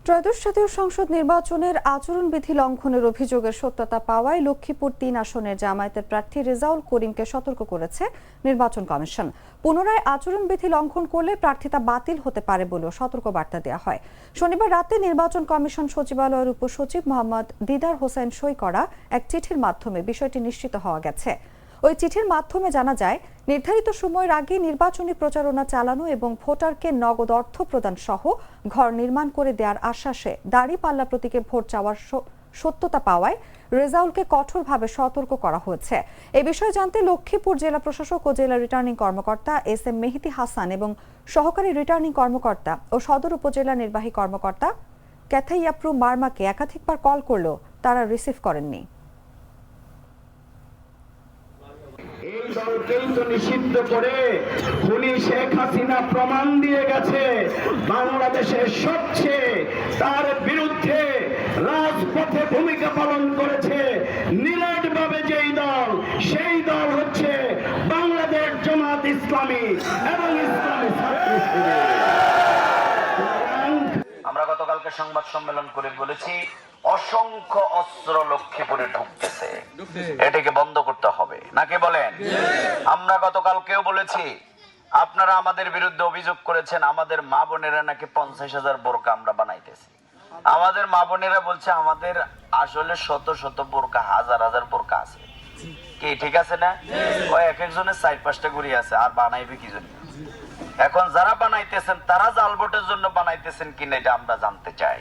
ত্রয়োদশ জাতীয় সংসদ নির্বাচনের আচরণবিধি লঙ্ঘনের অভিযোগের সত্যতা পাওয়ায় লক্ষ্মীপুর ৩ আসনের জামায়াতের প্রার্থী রেজাউল করিমকে সতর্ক করেছে নির্বাচন কমিশন। পুনরায় আচরণবিধি লঙ্ঘন করলে প্রার্থিতা বাতিল হতে পারে বলেও সতর্কবার্তা দেওয়া হয়। শনিবার রাতে নির্বাচন কমিশন সচিবালয়ের উপসচিব মোহাম্মদ দিদার হোসেন সই করা এক চিঠির মাধ্যমে বিষয়টি নিশ্চিত হওয়া গেছে। ওই চিঠির মাধ্যমে জানা যায়, নির্ধারিত সময়ের আগে নির্বাচনী প্রচারণা চালানো এবং ভোটারকে নগদ অর্থ প্রদান সহ ঘর নির্মাণ করে দেওয়ার আশ্বাসে দাঁড়িপাল্লা প্রতীকে ভোট চাওয়ার সত্যতা পাওয়ায় রেজাউলকে কঠোরভাবে সতর্ক করা হয়েছে। এ বিষয়ে জানতে লক্ষ্মীপুর জেলা প্রশাসক ও জেলা রিটার্নিং কর্মকর্তা এস.এম. মেহেদী হাসান এবং সহকারী রিটার্নিং কর্মকর্তা ও সদর উপজেলা নির্বাহী কর্মকর্তা ক্যাথাইয়াপ্রু মার্মাকে একাধিকবার কল করলেও তারা রিসিভ করেননি। এই দলকেই তো নিষিদ্ধ করে খুনি শেখ হাসিনা প্রমাণ দিয়ে গেছে বাংলাদেশের সবচেয়ে তার বিরুদ্ধে রাজপথে ভূমিকা পালন করেছে নির্লজ্জভাবে যেই দল, সেই দল হচ্ছে বাংলাদেশ জামাত ইসলামী এবং ইসলামী ছাত্র শিবির। আমরা গতকালকে সংবাদ সম্মেলন করে বলেছি, অসংখ্য অস্ত্র লক্ষ্মীপুরে ঢুকতেছে, এটাকে বন্ধ করতে হবে নাকি বলেন? আমরা গতকালকেও বলেছি, আপনারা আমাদের বিরুদ্ধে অভিযোগ করেছেন আমাদের মা বোনেরা নাকি 50,000 বোরকা আমরা বানাইতেছি। আমাদের মা বোনেরা বলছে আমাদের আসলে শত শত বোরকা, হাজার হাজার বোরকা আছে। কি ঠিক আছে না? ওই এক একজনের 4-5টা ঘুরি আছে, আর বানাইবে কি জন্য? এখন যারা বানাইতেছেন তারা জাল ভোটের জন্য বানাইতেছেন কিনা এটা আমরা জানতে চাই।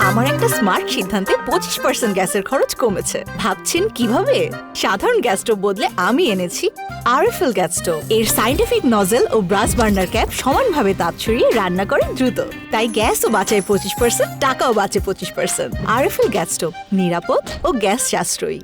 আমার একটা স্মার্ট সিদ্ধান্তে 25% গ্যাসের খরচ কমেছে। ভাবছেন কিভাবে? সাধারণ গ্যাস স্টোভ বদলে আমি এনেছি আরএফএল গ্যাস স্টোভ। এর সাইন্টিফিক নজল ও ব্রাস বার্নার ক্যাপ সমানভাবে তাপ ছড়িয়ে রান্না করে দ্রুত, তাই গ্যাসও বাঁচায় 25%, টাকাও বাঁচে 25%। আরএফএল গ্যাস স্টোভ নিরাপদ ও গ্যাস সাশ্রয়ী।